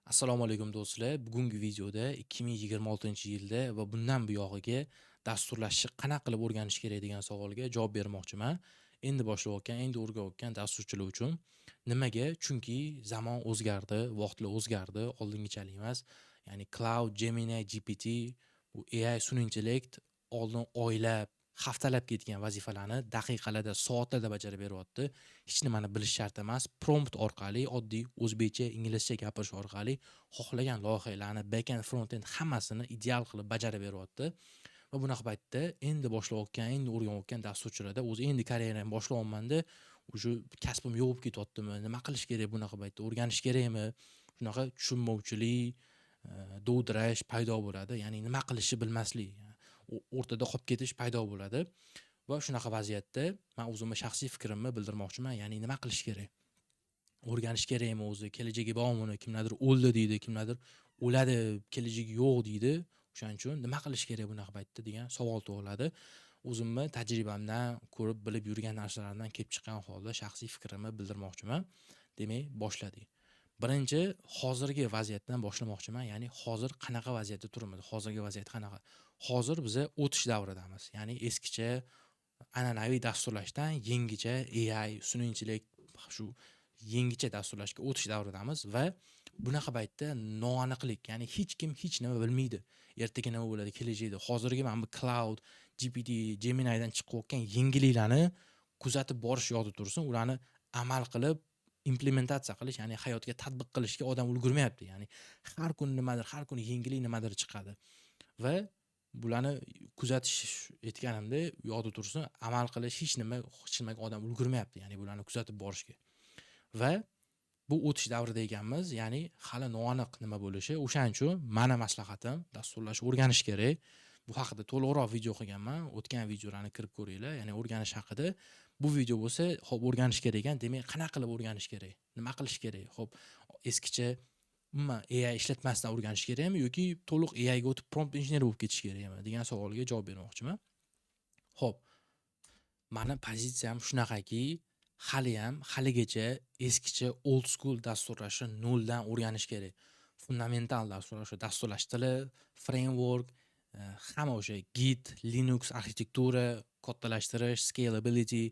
Assalomu alaykum do'stlar. Bugungi videoda 2026-yilda va bundan buyog'iga dasturlashni qanaqa qilib o'rganish kerak degan savolga javob bermoqchiman. Endi boshlayotgan, endi o'rganayotgan dasturchilar uchun. Nimaga? Chunki zamon o'zgardi, vaqtlar o'zgardi, oldingichalik emas. Ya'ni Cloud, Gemini, GPT, bu AI sun'iy intellekt oldin oylab, haftalab ketgan vazifalarni daqiqalarda, soatlarda bajarib beryapti. Hech nimani bilish shart emas. Prompt orqali oddiy o'zbekcha, inglizcha gapirish orqali xohlagan loyihalarni backend, frontend hammasini ideal qilib bajarib beryapti. Va bunaqa paytda endi boshlayotgan, endi o'rganayotgan dasturchilarda o'zi endi karyeramni boshlayapmanda, o'sha kasbim yo'qib ketyaptimi? Nima qilish kerak bunaqa paytda? O'rganish kerakmi? Shunaqa tushunmovchilik, dovdirash paydo bo'ladi. Ya'ni nima qilishni bilmaslik, o'rtada qolib ketish paydo bo'ladi. Va shunaqa vaziyatda men o'zimni shaxsiy fikrimni bildirmoqchiman. Ya'ni nima qilish kerak? O'rganish kerakmi o'zi? Kelajagi bormi? Kimlardir o'ldi deydi, kimlardir o'ladi, kelajagi yo'q deydi. O'shaning uchun nima qilish kerak bunaqa paytda degan savol tug'iladi. O'zimni tajribamdan ko'rib bilib yurgan narsalardan kelib chiqqan holda shaxsiy fikrimni bildirmoqchiman. Demak, boshladik. Birinchi hozirgi vaziyatdan boshlamoqchiman. Ya'ni hozir qanaqa vaziyatda turibmiz? Hozirgi vaziyat qanaqa? Hozir biza o'tish davridamiz. Ya'ni eskicha an'anaviy dasturlashdan yangicha AI, sun'iy intellekt shu yangicha dasturlashga o'tish davridamiz va bunaqa paytda noaniqlik, ya'ni hech kim hech nima bilmaydi. Ertaga nima bo'ladi, kelajakda. Hozirgi mana bu Cloud, GPT, Gemini'dan chiqayotgan yangiliklarni kuzatib borish yodida tursin, ularni amal qilib implementatsiya qilish, ya'ni hayotga tatbiq qilishga odam ulgurmayapti. Ya'ni har kuni nimadir, har kuni yangilik nimadir chiqadi. Va bularni kuzatish etganimda yodida tursin, amal qilish hech nimaga odam ulgurmayapti. Ya'ni bularni kuzatib borishga. Va bu o'tish davrida ekanmiz, ya'ni hali noaniq nima bo'lishi. O'shaning uchun meni maslahatim dasturlash o'rganish kerak. Bu haqida to'liqroq video qilganman. O'tgan videolarni kirib ko'ringlar. Ya'ni o'rganish haqida. Bu video bo'lsa, xo'p o'rganish kerak ekan. Demak, qanaqa qilib o'rganish kerak? Nima qilish kerak? Xo'p, eskicha umuman AI ishlatmasdan o'rganish kerakmi yoki to'liq AI ga o'tib prompt injener bo'lib ketish kerakmi degan savolga javob bermoqchiman. Xo'p, meni pozitsiyam shunaqaki, haligacha eskicha old school dasturlashni noldan o'rganish kerak. Fundamental dasturlash tili, framework, hamma o'sha Git, Linux arxitektura, koddalashtirish, scalability,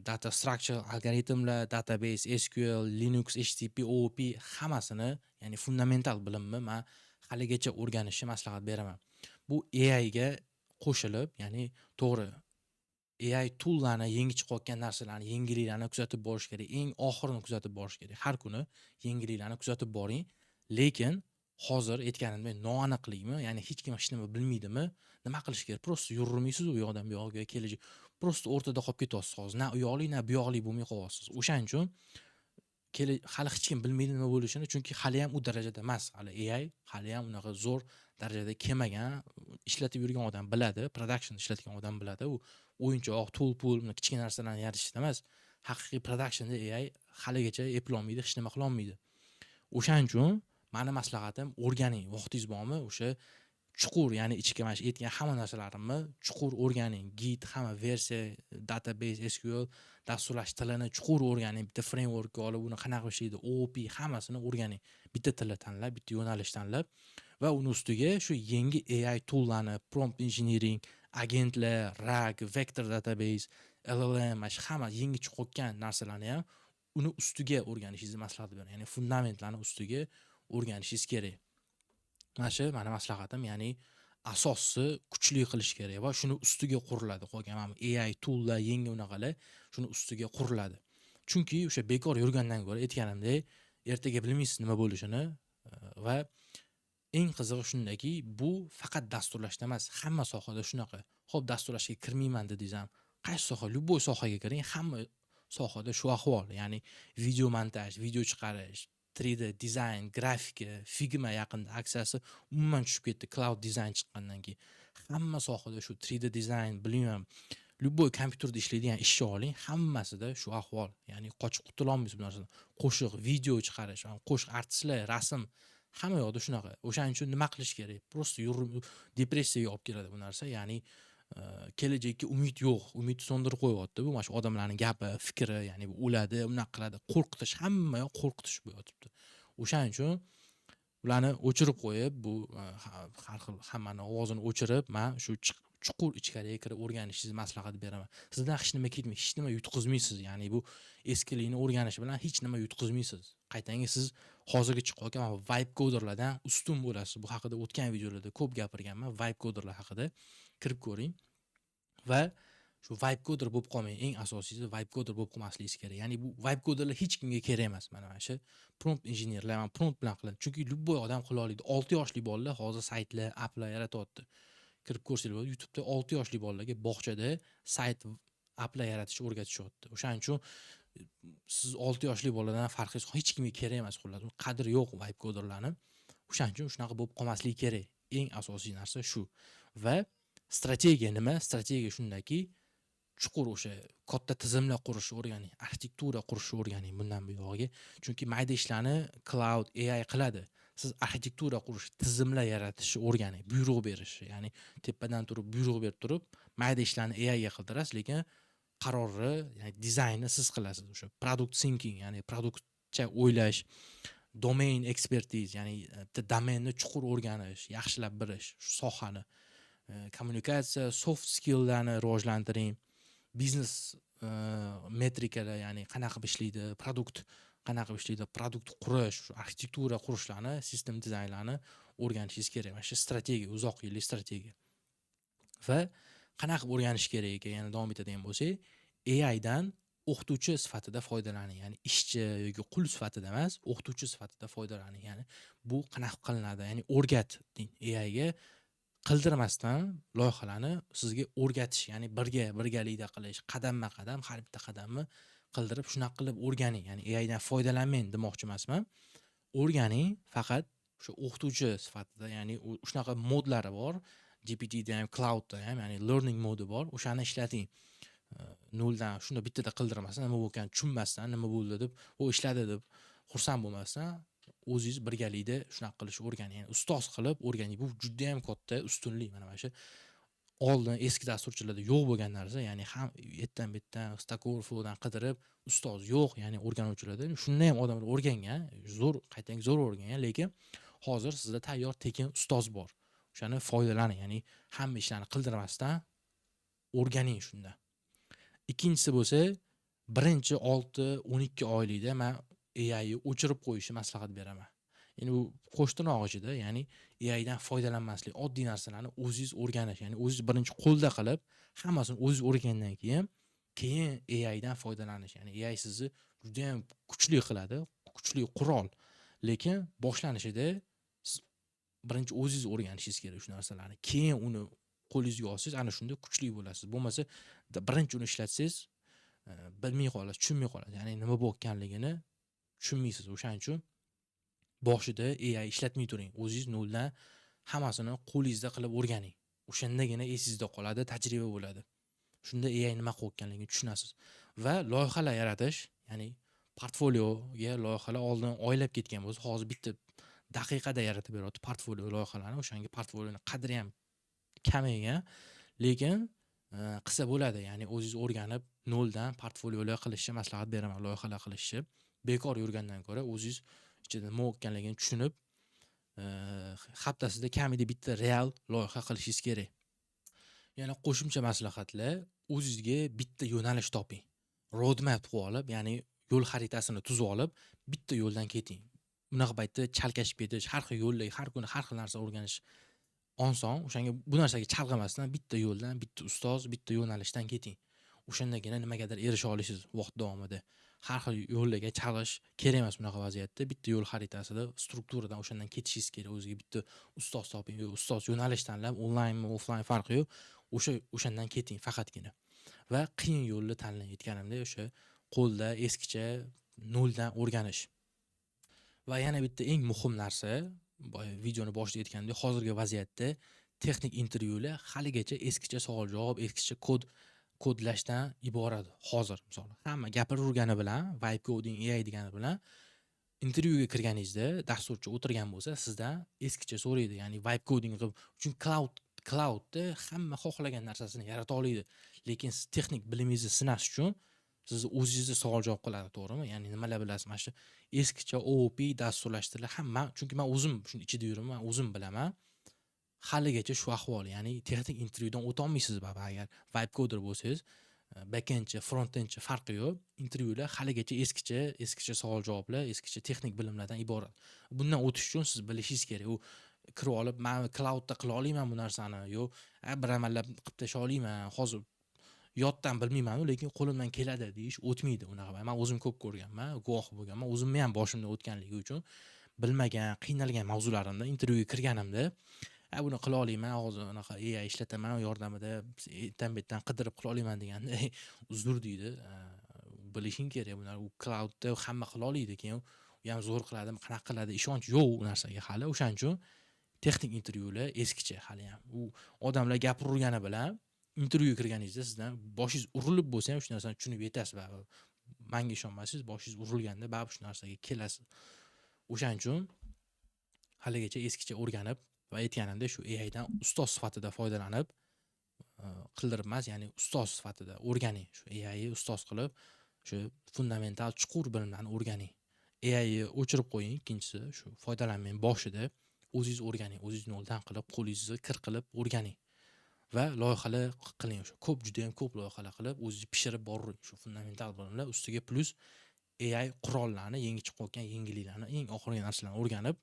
data structure, algoritmlar, database, SQL, Linux, HTTP, OOP hammasini, ya'ni fundamental bilimni men haligacha o'rganishni maslahat beraman. Bu AI ga qo'shilib, ya'ni to'g'ri AI tool'larni, yangi chiqayotgan narsalarni, yangiliklarni kuzatib borish kerak. Eng oxirini kuzatib borish kerak. Har kuni yangiliklarni kuzatib boring. Lekin hozir aytganimdek noaniqlikmi, ya'ni hech kim hech nima bilmaydimi? Nima qilish kerak? Prosta yuravermaysiz u yoqdan bu yoqqa, kelajak. Prosta o'rtada qolib ketyapsiz hozir. Na u yoqlik, na bu yoqlik bo'lmay qolyapsiz. O'shaning uchun hali hech kim bilmaydi nima bo'lishini, chunki hali ham u darajada emas. Hali AI hali ham unaqa zo'r darajada kelmagan, ishlatib yurgan odam biladi, production ishlatgan odam biladi. U o'yinchoq, tool, kichkina narsalarni yaratishda emas. Haqiqiy productionda AI haligacha eplolmaydi, hech nima qila olmaydi. O'shaning uchun meni maslahatim o'rganing. Vaqtingiz bormi? O'sha chuqur, ya'ni ichki mana aytgan hamma narsalarimni chuqur o'rganing. Git, hamma versiya, database, SQL, dasturlash tilini chuqur o'rganing. Bitta frameworkga olib, uni qanaqa ishlaydi, OOP hammasini o'rganing. Bitta tilni tanlab, bitta yo'nalish tanlab va uni ustiga shu yangi AI tool'larni, prompt engineering, agentlar, RAG, vector database, LLM, mana hamma yangi chiqayotgan narsalarni ham uni ustiga o'rganishingizni maslahat beraman. Ya'ni fundamentlarni ustiga o'rganishingiz kerak. Mana shu meni maslahatim, ya'ni asosni kuchli qilish kerak va shuni ustiga quriladi. Qolgan mana AI tool'lar, yangi unaqalar shuni ustiga quriladi. Chunki o'sha bekor yurgandan ko'ra aytganimdek, ertaga bilmaysiz nima bo'lishini va eng qizig'i shundaki, bu faqat dasturlashda emas, hamma sohada shunaqa. Xo'p, dasturlashga kirmayman dedingiz ham, qaysi soha, любой sohaga kiring, hamma sohada shu ahvol. Ya'ni video montaj, video chiqarish, 3D dizayn, grafika, Figma yaqinda aksiyasi umuman tushib ketdi cloud dizayn chiqqandan keyin. Hamma sohada shu 3D dizayn, bilmayman, любой kompyuterda ishlaydigan ishchi oling, hammasida shu ahvol. Ya'ni qochib qutula olmaysiz bu narsadan. Qo'shiq, video chiqarish, qo'shiq artistlar, rasm, hamma yoqda shunaqa. O'shaning uchun nima qilish kerak? Prosta depressiyaga olib keladi bu narsa. Ya'ni kelajakka umid yo'q, umidni so'ndirib qo'yyapti bu mana shu odamlarning gapi, fikri, ya'ni bu o'ladi, unaqa qiladi, qo'rqitish, hamma yoq qo'rqitish bo'yotibdi. O'shaning uchun ularni o'chirib qo'yib, bu har xil hammani ovozini o'chirib, men shu chuqur ichkariga kirib o'rganishingizni maslahat beraman. Sizdan hech nima ketmaydi, hech nima yutqizmaysiz. Ya'ni bu eskilikni o'rganish bilan hech nima yutqizmaysiz. Qaytangi siz hozirgi chiqayotgan vibe coderlardan ustun bo'lasiz. Bu haqida o'tgan videolarda ko'p gapirganman. Vibe coderlar haqida kirib ko'ring va shu vibe coder bo'lib qolmang. Eng asosiysi vibe coder bo'lib qolmasligingiz kerak. Ya'ni bu vibe coderlar hech kimga kerak emas. Mana shu prompt injenerlar, men prompt bilan qilaman. Chunki любой odam qila oladi. 6 yoshli bolalar hozir saytlar, applar yaratyapti. Kirib ko'rsanglar bo'ladi. YouTube'da 6 yoshli bolalarga bog'chada sayt, applar yaratishni o'rgatishyapti. O'shaning uchun siz 6 yoshli boladan farqingiz hech kimga kerak emas, xullas. Qadri yo'q vibe coderlarni. O'shaning uchun shunaqa bo'lib qolmasligi kerak. Eng asosiy narsa shu. Va strategiya nima? Strategiya shundaki, chuqur o'sha katta tizimlar qurishni o'rganing, arxitektura qurishni o'rganing bundan buyog'iga. Chunki mayda ishlarni cloud, AI qiladi. Siz arxitektura qurish, tizimlar yaratishni o'rganing, buyruq berishni, ya'ni tepadan turib buyruq berib turib, mayda ishlarni AI ga qildirasiz, lekin qarorni, ya'ni dizaynni siz qilasiz. O'sha product thinking, ya'ni produktcha o'ylash, domain expertise, ya'ni domenni chuqur o'rganish, yaxshilab bilish, shu sohani, kommunikatsiya, soft skilllarni rivojlantiring. Biznes metrikalar, ya'ni qanaqa ishlaydi, produkt qanaqa ishlaydi, produkt qurish, arxitektura qurishlarni, sistem dizaynlarni o'rganishingiz kerak. Mana shu strategiya, uzoq yillik strategiya. Va qanaqa o'rganish kerak ekan, yana davom etadigan bo'lsak, AI dan o'qituvchi sifatida foydalaning. Ya'ni ishchi yoki qul sifatida emas, o'qituvchi sifatida foydalaning. Ya'ni bu qanaqa qilinadi? Ya'ni o'rgating AI ga, qildirmasdan loyihalarni sizga o'rgatish, ya'ni birgalikda qilish, qadamma-qadam, har bitta qadamni qildirib, shunaqa qilib o'rganing. Ya'ni AI dan foydalanmang demoqchi emasman. O'rganing, faqat o'sha o'qituvchi sifatida, ya'ni shunaqa modlari bor. GPT da ham, Cloud da ham, ya'ni learning modi bor. O'shani ishlating. Noldan shunda bittada qildirmasdan, nima bo'lgan tushunmasdan, nima bo'ldi deb, u ishladi deb xursand bo'lmasdan, o'zingiz birgalikda shunaqa qilishni o'rganing. Ya'ni ustoz qilib o'rganing. Bu juda ham katta ustunlik. Mana shu oldin eski dasturchilarda yo'q bo'lgan narsa, ya'ni ham yettan betdan Stack Overflow'dan qidirib ustoz yo'q, ya'ni o'rganuvchilarda. Shunda ham odamlar o'rgangan, zo'r, qaytangi zo'r o'rgangan, lekin hozir sizda tayyor tekin ustoz bor. O'shani foydalaning, ya'ni hamma ishlarni qildirmasdan o'rganing shunda. Ikkinchisi bo'lsa, birinchi 6-12 oylikda men AI ni o'chirib qo'yishni maslahat beraman. Ya'ni bu qo'shtirnoq ichida, ya'ni AI dan foydalanmaslik, oddiy narsalarni o'zingiz o'rganish, ya'ni o'zingiz birinchi qo'lda qilib, hammasini o'zingiz o'rgangandan keyin AI dan foydalanish. Ya'ni AI sizni juda ham kuchli qiladi, kuchli qurol. Lekin boshlanishida siz birinchi o'zingiz o'rganishingiz kerak shu narsalarni. Keyin uni qo'lingizga olsangiz, ana shunda kuchli bo'lasiz. Bo'lmasa birinchi uni ishlatsangiz, bilmay qolasiz, tushunmay qolasiz. Ya'ni nima bo'lganligini tushunmaysiz. O'shaning uchun boshida AI ishlatmay turing. O'zingiz noldan hammasini qo'lingizda qilib o'rganing. O'shandagina esingizda qoladi, tajriba bo'ladi. Shunda AI nima qilayotganligini tushunasiz. Va loyihalar yaratish, ya'ni portfolioga loyihalar oldin oylab ketgan bo'lsa, hozir bitta daqiqada yaratib beradi portfolio loyihalarni. O'shanga portfolioning qadri ham kamaygan, lekin qilsa bo'ladi. Ya'ni o'zingiz o'rganib, noldan portfoliolar qilishni maslahat beraman, loyihalar qilishni. Bekor yurgandan ko'ra o'zingiz ichida nima o'tganligini tushunib, haftasida kamida bitta real loyiha qilishingiz kerak. Yana qo'shimcha maslahatlar, o'zingizga bitta yo'nalish toping. Roadmap qilib olib, ya'ni yo'l xaritasini tuzib olib, bitta yo'ldan keting. Bunaqa paytda chalkashib ketish, har xil yo'lda, har kuni har xil narsa o'rganish oson. O'shanga bu narsaga chalg'imasdan bitta yo'ldan, bitta ustoz, bitta yo'nalishdan keting. O'shandagina nimagadir erisha olasiz vaqt davomida. Har xil yo'llarga chalg'ish kerak emas bunaqa vaziyatda. Bitta yo'l xaritasida, strukturadan o'shandan ketishingiz kerak. O'zingizga bitta ustoz toping, ustoz yo'nalish tanlab, onlaynmi, offlayn farqi yo'q. O'shandan keting faqatgina. Va qiyin yo'lni tanlang. Aytganimdek, o'sha qo'lda eskicha noldan o'rganish. Va yana bitta eng muhim narsa, videoni boshida aytgandek, hozirgi vaziyatda texnik intervyular haligacha eskicha savol-javob, eskicha kodlashdan iborat. Hozir misol, hamma gapiravergani bilan, vibe coding, AI degani bilan intervyuga kirganingizda dasturchi o'tirgan bo'lsa, sizdan eskicha so'raydi. Ya'ni vibe coding qilib, chunki cloudda hamma xohlagan narsasini yarata oladi. Lekin siz texnik bilimingizni sinash uchun sizni o'zingizni savol javob qiladi, to'g'rimi? Ya'ni nimalar bilasiz? Mana shu eskicha OOP dasturlashtirishlar hamma, chunki men o'zim shuni ichida yuraman, o'zim bilaman. Haligacha shu ahvol, ya'ni texnik intervyudan o'ta olmaysiz baribir agar vibe coder bo'lsangiz, backendchi, frontendchi farqi yo'q. Intervyular haligacha eskicha savol javoblar, eskicha texnik bilimlardan iborat. Bundan o'tish uchun siz bilishingiz kerak. U kirib olib, men cloudda qila olmayman bu narsani, yo bir amallab qilib tasha olmayman, hozir yoddan bilmayman-ku, lekin qo'limdan keladi deyish o'tmaydi unaqa. Men o'zim ko'p ko'rganman, guvoh bo'lganman. O'zimni ham boshimdan o'tganligi uchun bilmagan, qiynalgan mavzularimda intervyuga kirganimda, buni qila olmayman, hozir unaqa AI ishlataman yordamida, internet-dan qidirib qila olmayman deganda uzr deydi. Bilishing kerak bular. U cloudda hamma qila oladi, keyin u ham zo'r qiladimi, qanaqa qiladi, ishonch yo'q u narsaga hali. O'shaning uchun texnik intervyular eskicha hali ham. U odamlar gapirgani bilan intervyuga kirganingizda sizdan boshingiz urilib bo'lsa ham shu narsani tushunib yetasiz baribir. Menga ishonmasangiz, boshingiz urilganda baribir shu narsaga kelasiz. O'shaning uchun haligacha eskicha o'rganib va aytganimda shu AI dan ustoz sifatida foydalanib qildirib emas, ya'ni ustoz sifatida o'rganing. Shu AI ustoz qilib, shu fundamental chuqur bilimlarni o'rganing. AI o'chirib qo'ying, ikkinchisi shu foydalanmang boshida. O'zingiz o'rganing, o'zingiz noldan qilib, qo'lingizni kir qilib o'rganing. Va loyihalar qiling, o'sha ko'p, juda ham ko'p loyihalar qilib, o'zingiz pishirib boring. Shu fundamental bilimlar ustiga plus AI qurollarni, yangi chiqib o'tgan yangiliklarni, eng oxirgi narsalarni o'rganib,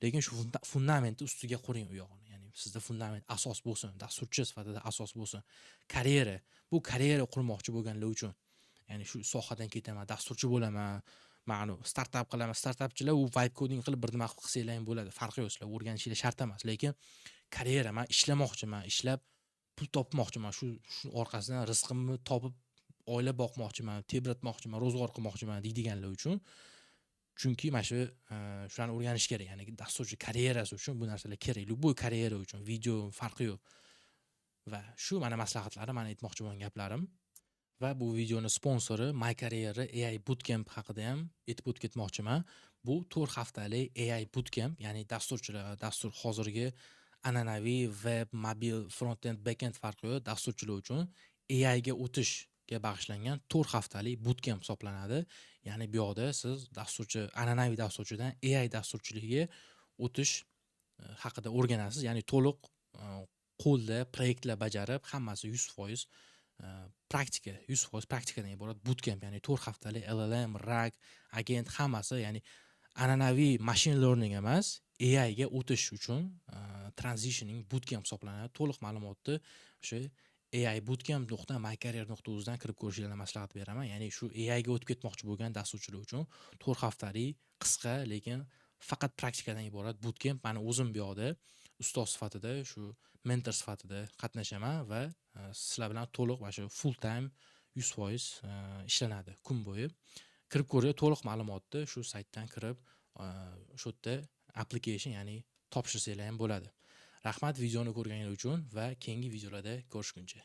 lekin shu fundamentni ustiga quring u yog'ini. Ya'ni sizda fundament asos bo'lsin, dasturchi sifatida asos bo'lsin. Karyera qurmoqchi bo'lganlar uchun. Ya'ni shu sohadan ketaman, dasturchi bo'laman, ma'nu startap qilaman. Startapchilar u vibe coding qilib bir nima qilsanglar ham bo'ladi. Farqi yo'q, sizlar o'rganishingiz shart emas, lekin karyera, men ishlamoqchiman, ishlab pul topmoqchiman, shu orqasidan rizqimni topib oila boqmoqchiman, tebratmoqchiman, ro'zg'or qilmoqchiman deydiganlar uchun. Chunki mana shularni o'rganish kerak. Ya'ni dasturchi karyerasi uchun bu narsalar kerak. Bu karyera uchun video farqi yo'q. Va shu mana maslahatlarim, men aytmoqchi bo'lgan gaplarim. Va bu videoni sponsori My Career AI Bootcamp haqida ham aytib o'tib ketmoqchiman. Bu 4 haftalik AI Bootcamp, ya'ni dastur hozirgi an'anaviy web, mobil, frontend, backend farqi yo'q, dasturchilar uchun AI ga o'tishga bag'ishlangan 4 haftalik bootcamp hisoblanadi. Ya'ni bu yoqda siz an'anaviy dasturchidan AI dasturchiligiga o'tish haqida o'rganasiz. Ya'ni to'liq qo'lda proyektlar bajarib, hammasi 100% praktika, 100% praktikadan iborat bootcamp, ya'ni 4 haftalik LLM, RAG, agent hammasi, ya'ni an'anaviy machine learning emas, AI ga o'tish uchun transitioning bootcamp hisoblanadi. To'liq ma'lumotni o'sha aibootcamp.mycareer.uz dan kirib ko'rishingizni maslahat beraman. Ya'ni shu AI ga o'tib ketmoqchi bo'lgan dasturchilar uchun 4 haftalik qisqa, lekin faqat praktikadan iborat bootcamp. Meni o'zim bu yoqda ustoz sifatida, shu mentor sifatida qatnashaman va sizlar bilan to'liq va shu full time 100% ishlanadi kun bo'yi. Kirib ko'rib, to'liq ma'lumotni shu saytdan kirib, shu yerda application, ya'ni topshirsanglar ham bo'ladi. Rahmat videoni ko'rganingiz uchun va keyingi videolarda ko'rishguncha.